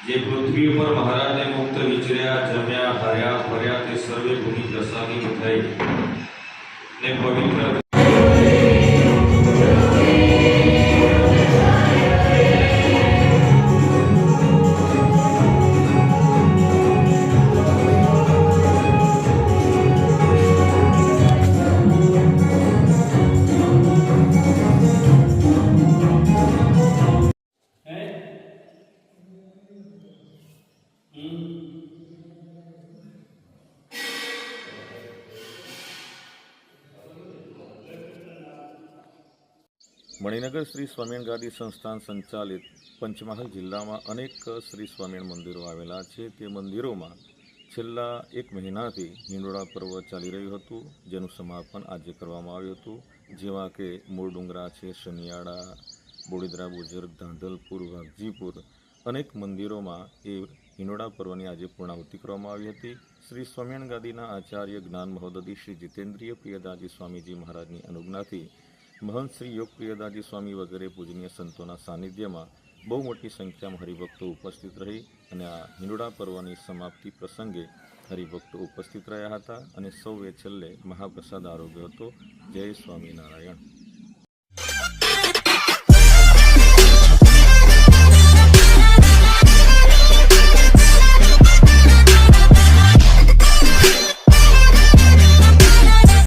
જે પૃથ્વી ઉપર મહારાજને મુક્ત વિચર્યા, જમ્યા, હર્યા, ફર્યા તે સર્વે ભૂમિ પ્રસાદી થઈ ને પવિત્ર મણિનગર શ્રી સ્વામિનારાયણ ગાદી સંસ્થાન સંચાલિત પંચમહાલ જિલ્લામાં અનેક શ્રી સ્વામિનારાયણ મંદિરો આવેલા છે. તે મંદિરોમાં છેલ્લા 1 મહિનાથી હિંડોળા પર્વ ચાલી રહ્યું હતું, જેનું સમાપન આજે કરવામાં આવ્યું હતું. જેવા કે મૂળ ડુંગરા છે, શનિયાળા, બોડીદરા બુજુર્ગ, ધાંધલપુર, વાઘજીપુર, અનેક મંદિરોમાં એ હિંડોળા પર્વની આજે પૂર્ણાહુતિ કરવામાં આવી હતી. શ્રી સ્વામિનારાયણ ગાદીના આચાર્ય જ્ઞાન મહોદધિ શ્રી જીતેન્દ્રિય પ્રિયદાસજી સ્વામીજી મહારાજની અનુજ્ઞાથી મહંત શ્રી યોગ પ્રિયદાસજી સ્વામી વગેરે પૂજનીય સંતોના સાનિધ્યમાં બહુ મોટી સંખ્યામાં હરિભક્તો ઉપસ્થિત રહી અને આ હિંડોળા પર્વની સમાપ્તિ પ્રસંગે હરિભક્તો ઉપસ્થિત રહ્યા હતા અને સૌએ છેલ્લે મહાપ્રસાદ આરોગ્યો હતો. જય સ્વામિનારાયણ.